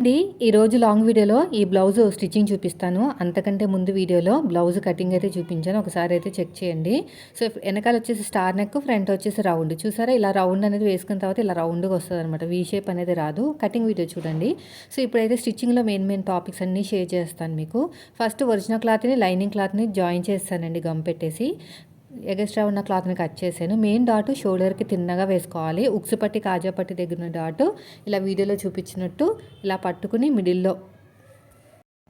అండి ఈరోజు లాంగ్ వీడియోలో ఈ బ్లౌజ్ స్టిచ్చింగ్ చూపిస్తాను. అంతకంటే ముందు వీడియోలో బ్లౌజ్ కటింగ్ అయితే చూపించాను. ఒకసారి అయితే చెక్ చేయండి. సో వెనకాల వచ్చేసి స్టార్ నెక్, ఫ్రంట్ వచ్చేసి రౌండ్. చూసారా ఇలా రౌండ్ అనేది వేసుకున్న తర్వాత ఇలా రౌండ్గా వస్తుంది అనమాట. వీ షేప్ అనేది రాదు. కటింగ్ వీడియో చూడండి. సో ఇప్పుడైతే స్టిచ్చింగ్లో మెయిన్ టాపిక్స్ అన్నీ షేర్ చేస్తాను మీకు. ఫస్ట్ ఒరిజినల్ క్లాత్ని లైనింగ్ క్లాత్ని జాయిన్ చేస్తానండి గమ్ పెట్టేసి. ఎగస్ట్రా ఉన్న క్లాత్ని కట్ చేశాను. మెయిన్ డాట్ షోల్డర్కి తిన్నగా వేసుకోవాలి. ఉక్సు పట్టి కాజా పట్టి దగ్గర ఉన్న డాట్ ఇలా వీడియోలో చూపించినట్టు ఇలా పట్టుకుని మిడిల్లో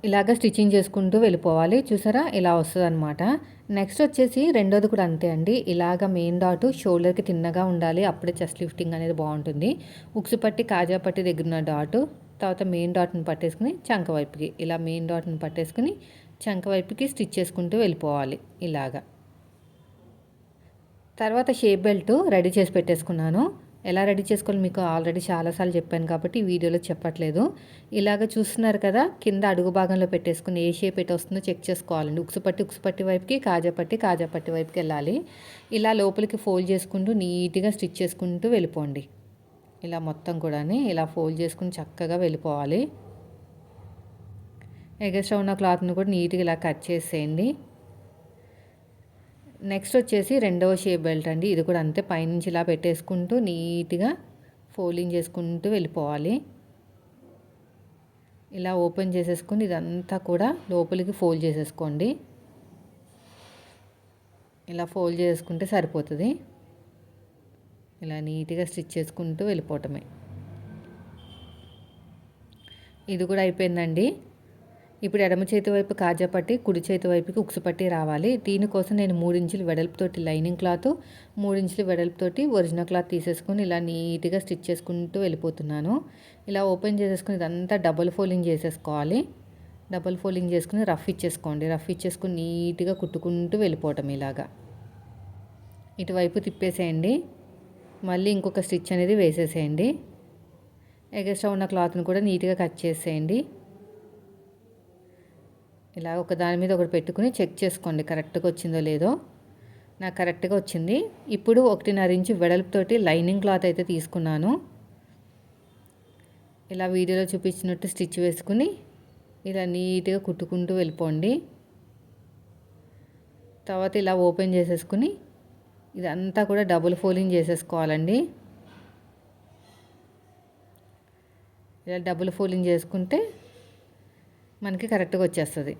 ఇలాగ స్టిచ్చింగ్ చేసుకుంటూ వెళ్ళిపోవాలి. చూసారా ఇలా వస్తుంది అనమాట. నెక్స్ట్ వచ్చేసి రెండోది కూడా అంతే అండి. ఇలాగ మెయిన్ డాట్ షోల్డర్కి తిన్నగా ఉండాలి. అప్పుడే చెస్ట్ లిఫ్టింగ్ అనేది బాగుంటుంది. ఉక్సు పట్టి కాజా పట్టి దగ్గర ఉన్న డాట్ తర్వాత మెయిన్ డాట్ని పట్టేసుకుని చంక వైపుకి ఇలా మెయిన్ డాట్ని పట్టేసుకుని చంక వైపుకి స్టిచ్ చేసుకుంటూ వెళ్ళిపోవాలి. ఇలాగా తర్వాత షేప్ బెల్ట్ రెడీ చేసి పెట్టేసుకున్నాను. ఎలా రెడీ చేసుకోవాలి మీకు ఆల్రెడీ చాలాసార్లు చెప్పాను కాబట్టి ఈ వీడియోలో చెప్పట్లేదు. ఇలాగ చూస్తున్నారు కదా, కింద అడుగు భాగంలో పెట్టేసుకుని ఏ షేప్ ఎటు వస్తుందో చెక్ చేసుకోవాలండి. ఉక్సు పట్టి వైపుకి కాజా పట్టి వైపుకి వెళ్ళాలి. ఇలా లోపలికి ఫోల్డ్ చేసుకుంటూ నీట్గా స్టిచ్ చేసుకుంటూ వెళ్ళిపోండి. ఇలా మొత్తం కూడా ఇలా ఫోల్డ్ చేసుకుని చక్కగా వెళ్ళిపోవాలి. ఎగస్ట్రా ఉన్న క్లాత్ని కూడా నీట్గా ఇలా కట్ చేసేయండి. నెక్స్ట్ వచ్చేసి రెండవ షేప్ బెల్ట్ అండి. ఇది కూడా అంతే, పైనుంచి ఇలా పెట్టేసుకుంటూ నీట్గా ఫోల్డింగ్ చేసుకుంటూ వెళ్ళిపోవాలి. ఇలా ఓపెన్ చేసేసుకుని ఇదంతా కూడా లోపలికి ఫోల్డ్ చేసేసుకోండి. ఇలా ఫోల్డ్ చేసుకుంటే సరిపోతుంది. ఇలా నీట్గా స్టిచ్ చేసుకుంటూ వెళ్ళిపోవటమే. ఇది కూడా అయిపోయిందండి. ఇప్పుడు ఎడమ చేతి వైపు కాజా పట్టి, కుడి చేతి వైపుకి ఉక్సు పట్టి రావాలి. దీనికోసం నేను 3 ఇంచులు వెడల్పుతోటి లైనింగ్ క్లాత్, 3 ఇంచులు వెడల్పుతోటి ఒరిజినల్ క్లాత్ తీసేసుకొని ఇలా నీట్గా స్టిచ్ చేసుకుంటూ వెళ్ళిపోతున్నాను. ఇలా ఓపెన్ చేసేసుకుని ఇదంతా డబుల్ ఫోల్డింగ్ చేసేసుకోవాలి. డబుల్ ఫోల్డింగ్ చేసుకుని రఫ్ ఇచ్చేసుకోండి. రఫ్ ఇచ్చేసుకుని నీట్గా కుట్టుకుంటూ వెళ్ళిపోవటం. ఇలాగా ఇటువైపు తిప్పేసేయండి. మళ్ళీ ఇంకొక స్టిచ్ అనేది వేసేసేయండి. ఎగస్ట్రా ఉన్న క్లాత్ని కూడా నీట్గా కట్ చేసేయండి. ఇలా ఒక దాని మీద ఒకటి పెట్టుకుని చెక్ చేసుకోండి కరెక్ట్గా వచ్చిందో లేదో. నాకు కరెక్ట్గా వచ్చింది. ఇప్పుడు 1.5 ఇంచు వెడల్పుతోటి లైనింగ్ క్లాత్ అయితే తీసుకున్నాను. ఇలా వీడియోలో చూపించినట్టు స్టిచ్ వేసుకుని ఇలా నీట్గా కుట్టుకుంటూ వెళ్ళిపోండి. తర్వాత ఇలా ఓపెన్ చేసేసుకుని ఇదంతా కూడా డబుల్ ఫోల్డింగ్ చేసేసుకోవాలండి. ఇలా డబుల్ ఫోల్డింగ్ చేసుకుంటే మనకి కరెక్ట్గా వచ్చేస్తుంది.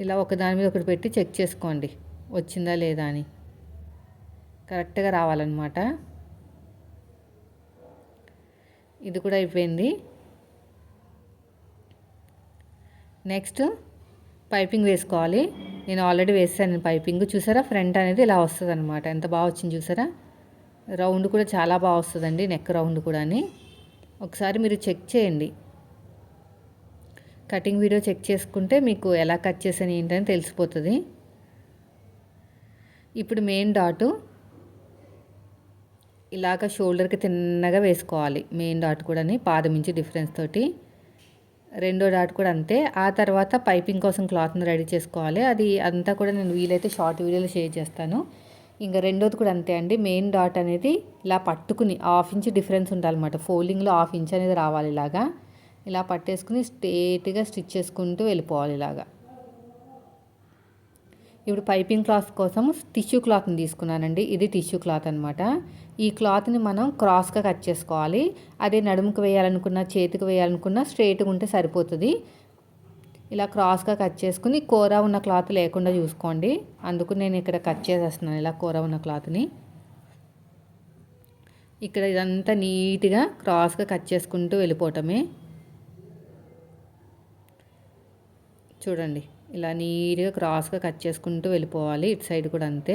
ఇలా ఒకదాని మీద ఒకటి పెట్టి చెక్ చేసుకోండి వచ్చిందా లేదా అని. కరెక్ట్గా రావాలన్నమాట. ఇది కూడా అయిపోయింది. నెక్స్ట్ పైపింగ్ వేసుకోవాలి. నేను ఆల్రెడీ వేసాను పైపింగ్. చూసారా ఫ్రంట్ అనేది ఇలా వస్తుంది అనమాట. ఎంత బాగా వచ్చింది చూసారా. రౌండ్ కూడా చాలా బాగా వస్తుందండి, నెక్ రౌండ్ కూడా. ఒకసారి మీరు చెక్ చేయండి. కటింగ్ వీడియో చెక్ చేసుకుంటే మీకు ఎలా కట్ చేసాను ఏంటని తెలిసిపోతుంది. ఇప్పుడు మెయిన్ డాటు ఇలాగ షోల్డర్కి తిన్నగా వేసుకోవాలి. మెయిన్ డాట్ కూడా పాదం ఇంచు డిఫరెన్స్ తోటి. రెండో డాట్ కూడా అంతే. ఆ తర్వాత పైపింగ్ కోసం క్లాత్ని రెడీ చేసుకోవాలి. అది అంతా కూడా నేను వీలైతే షార్ట్ వీడియోలో షేర్ చేస్తాను. ఇంకా రెండోది కూడా అంతే అండి. మెయిన్ డాట్ అనేది ఇలా పట్టుకుని 1/2 ఇంచ్ డిఫరెన్స్ ఉండాలన్నమాట. ఫోల్డింగ్లో 1/2 ఇంచ్ అనేది రావాలి. ఇలాగా ఇలా పట్టేసుకుని స్ట్రేట్గా స్టిచ్ చేసుకుంటూ వెళ్ళిపోవాలి. ఇలాగా ఇప్పుడు పైపింగ్ క్లాత్ కోసం టిష్యూ క్లాత్ని తీసుకున్నానండి. ఇది టిష్యూ క్లాత్ అనమాట. ఈ క్లాత్ని మనం క్రాస్గా కట్ చేసుకోవాలి. అదే నడుముకు వేయాలనుకున్నా, చేతికి వేయాలనుకున్నా స్ట్రేట్గా ఉంటే సరిపోతుంది. ఇలా క్రాస్గా కట్ చేసుకుని కూర ఉన్న క్లాత్ లేకుండా చూసుకోండి. అందుకు నేను ఇక్కడ కట్ చేసేస్తున్నాను ఇలా కూర ఉన్న క్లాత్ని. ఇక్కడ ఇదంతా నీట్గా క్రాస్గా కట్ చేసుకుంటూ వెళ్ళిపోవటమే. చూడండి ఇలా నీట్గా క్రాస్గా కట్ చేసుకుంటూ వెళ్ళిపోవాలి. ఇటు సైడ్ కూడా అంతే.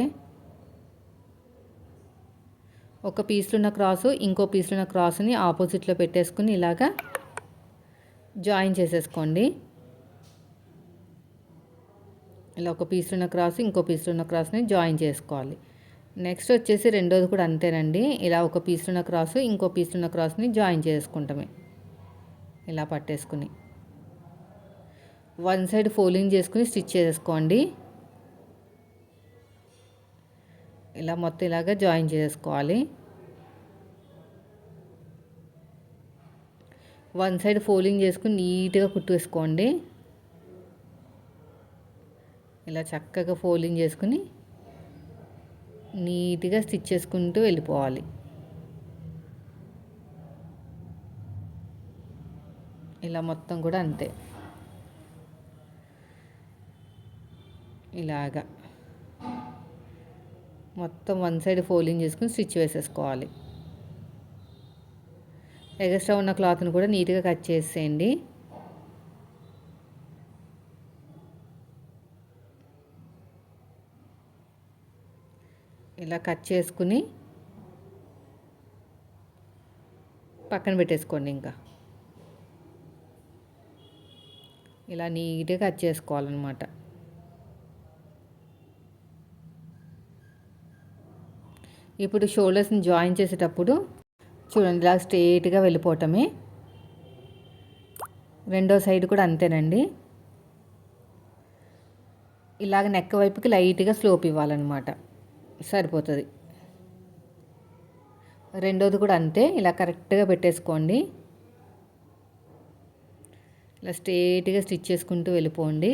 ఒక పీస్లో ఉన్న క్రాసు ఇంకో పీస్లో ఉన్న క్రాస్ని ఆపోజిట్లో పెట్టేసుకుని ఇలాగా జాయిన్ చేసేసుకోండి. ఇలా ఒక పీస్లో ఉన్న క్రాస్ ఇంకో పీస్లో ఉన్న క్రాస్ని జాయిన్ చేసుకోవాలి. నెక్స్ట్ వచ్చేసి రెండోది కూడా అంతేనండి. ఇలా ఒక పీస్లో ఉన్న క్రాసు ఇంకో పీస్లో ఉన్న క్రాస్ని జాయిన్ చేసుకుంటామే. ఇలా పట్టేసుకుని వన్ సైడ్ ఫోల్డింగ్ చేసుకుని స్టిచ్ చేసుకోండి. ఇలా మొత్తం ఇలాగా జాయిన్ చేసుకోవాలి. వన్ సైడ్ ఫోల్డింగ్ చేసుకుని నీట్గా కుట్టు వేసుకోండి. ఇలా చక్కగా ఫోల్డింగ్ చేసుకుని నీట్గా స్టిచ్ చేసుకుంటూ వెళ్ళిపోవాలి. ఇలా మొత్తం కూడా అంతే, ఇలాగా మొత్తం వన్ సైడ్ ఫోల్డింగ్ చేసుకుని స్టిచ్ వేసేసుకోవాలి. ఎక్స్ట్రా ఉన్న క్లాత్ని కూడా నీట్గా కట్ చేసేయండి. ఇలా కట్ చేసుకుని పక్కన పెట్టేసుకోండి. ఇంకా ఇలా నీట్గా కట్ చేసుకోవాలన్నమాట. ఇప్పుడు షోల్డర్స్ని జాయిన్ చేసేటప్పుడు చూడండి, ఇలా స్ట్రేట్గా వెళ్ళిపోవటమే. రెండో సైడ్ కూడా అంతేనండి. ఇలాగ నెక్ వైపుకి లైట్గా స్లోప్ ఇవ్వాలన్నమాట, సరిపోతుంది. రెండోది కూడా అంతే, ఇలా కరెక్ట్గా పెట్టేసుకోండి. ఇలా స్ట్రేట్గా స్టిచ్ చేసుకుంటూ వెళ్ళిపోండి.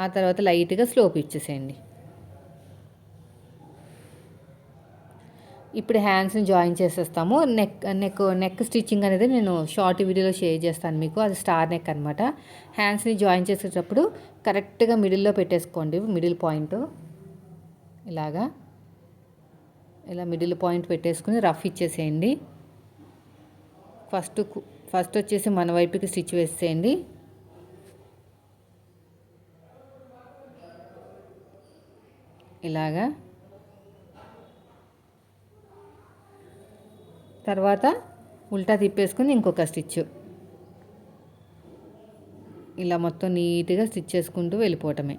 ఆ తర్వాత లైట్గా స్లోప్ ఇచ్చేసేయండి. ఇప్పుడు హ్యాండ్స్ని జాయిన్ చేసేస్తాము. నెక్ స్టిచ్చింగ్ అనేది నేను షార్ట్ వీడియోలో షేర్ చేస్తాను మీకు. అది స్టార్ నెక్ అనమాట. హ్యాండ్స్ని జాయిన్ చేసేటప్పుడు కరెక్ట్గా మిడిల్లో పెట్టేసుకోండి. మిడిల్ పాయింట్ ఇలాగా, ఇలా మిడిల్ పాయింట్ పెట్టేసుకుని రఫ్ ఇచ్చేసేయండి. ఫస్ట్ వచ్చేసి మన వైపుకి స్టిచ్ వేసేయండి. ఇలాగా తర్వాత ఉల్టా తిప్పేసుకుని ఇంకొక స్టిచ్ ఇలా మొత్తం నీట్గా స్టిచ్ చేసుకుంటూ వెళ్ళిపోవటమే.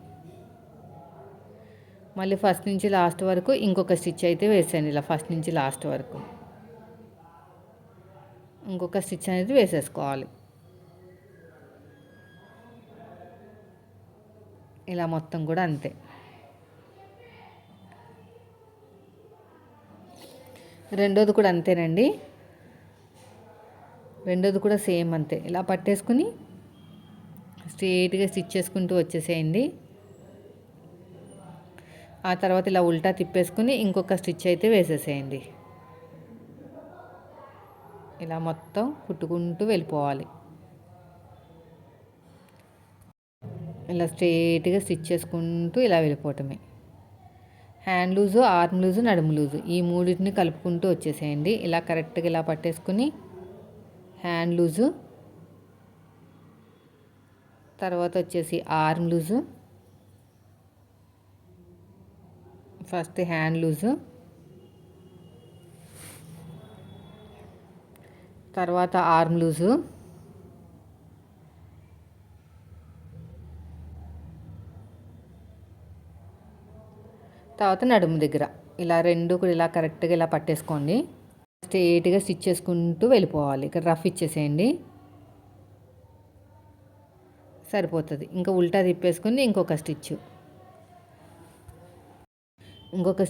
మళ్ళీ ఫస్ట్ నుంచి లాస్ట్ వరకు ఇంకొక స్టిచ్ అయితే వేసేయండి. ఇలా ఫస్ట్ నుంచి లాస్ట్ వరకు ఇంకొక స్టిచ్ అనేది వేసేసుకోవాలి. ఇలా మొత్తం కూడా అంతే. రెండోది కూడా అంతేనండి. రెండోది కూడా సేమ్ అంతే. ఇలా పట్టేసుకుని స్ట్రేట్గా స్టిచ్ చేసుకుంటూ వచ్చేసేయండి. ఆ తర్వాత ఇలా ఉల్టా తిప్పేసుకుని ఇంకొక స్టిచ్ అయితే వేసేసేయండి. ఇలా మొత్తం కుట్టుకుంటూ వెళ్ళిపోవాలి. ఇలా స్ట్రేట్గా స్టిచ్ చేసుకుంటూ ఇలా వెళ్ళిపోవటమే. హ్యాండ్ లూజు, ఆర్మ్ లూజు, నడుము లూజు ఈ మూడింటిని కలుపుకుంటూ వచ్చేసేయండి. ఇలా కరెక్ట్గా ఇలా పట్టేసుకుని హ్యాండ్ లూజు, తర్వాత వచ్చేసి arm loose, first hand loose, తర్వాత ఆర్మ్ లూజు, తర్వాత నడుము దగ్గర ఇలా రెండు కూడా ఇలా కరెక్ట్గా ఇలా పట్టేసుకోండి. స్ట్రేట్గా స్టిచ్ చేసుకుంటూ వెళ్ళిపోవాలి. ఇక్కడ రఫ్ ఇచ్చేసేయండి, సరిపోతుంది. ఇంకా ఉల్టా తిప్పేసుకుని ఇంకొక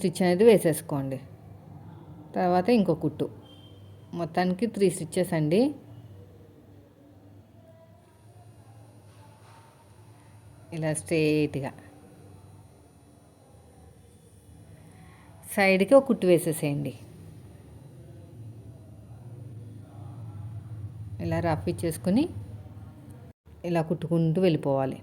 స్టిచ్ అనేది వేసేసుకోండి. తర్వాత ఇంకో కుట్టు, మొత్తానికి 3 స్టిచ్చెస్ అండి. ఇలా స్ట్రేట్గా సైడ్కి ఒక కుట్టు వేసేసేయండి. ఇలా రఫ్ ఇచ్చేసుకుని ఇలా కుట్టుకుంటూ వెళ్ళిపోవాలి.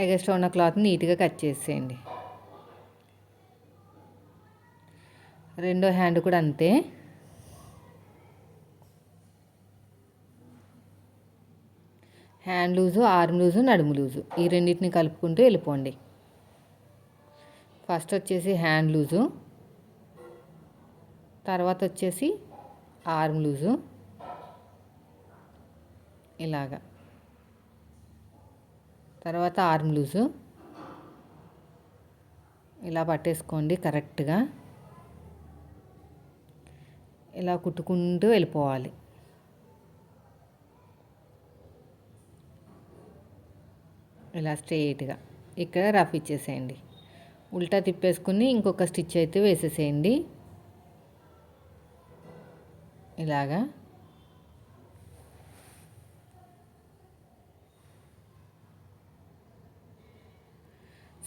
ఎగస్ట్రా ఉన్న క్లాత్ నీట్గా కట్ చేసేయండి. రెండో హ్యాండ్ కూడా అంతే. హ్యాండ్ లూజు, ఆర్మ్ లూజు, నడుము లూజు ఈ రెండింటిని కలుపుకుంటూ వెళ్ళిపోండి. ఫస్ట్ వచ్చేసి హ్యాండ్ లూజు, తర్వాత వచ్చేసి ఆర్మ్ లూజు, ఇలాగా, తర్వాత ఆర్మ్ లూజు ఇలా పట్టేసుకోండి. కరెక్ట్గా ఇలా కుట్టుకుంటూ వెళ్ళిపోవాలి. ఇలా స్ట్రెయిట్గా ఇక్కడ రఫ్ ఇచ్చేసేయండి. ఉల్టా తిప్పేసుకుని ఇంకొక స్టిచ్ అయితే వేసేసేయండి ఇలాగా.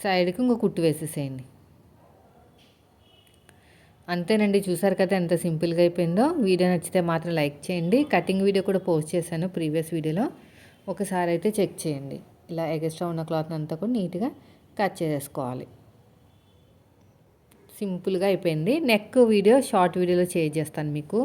సైడ్కి ఇంకో కుట్టు వేసేసేయండి. అంతేనండి, చూసారు కదా ఎంత సింపుల్గా అయిపోయిందో. వీడియో నచ్చితే మాత్రం లైక్ చేయండి. కటింగ్ వీడియో కూడా పోస్ట్ చేశాను ప్రీవియస్ వీడియోలో, ఒకసారి అయితే చెక్ చేయండి. ఇలా ఎగస్ట్రా ఉన్న క్లాత్ అంతా కూడా నీట్గా కట్ చేసేసుకోవాలి. సింపుల్గా అయిపోయింది. నెక్ వీడియో షార్ట్ వీడియోలో షేర్ చేస్తాను మీకు.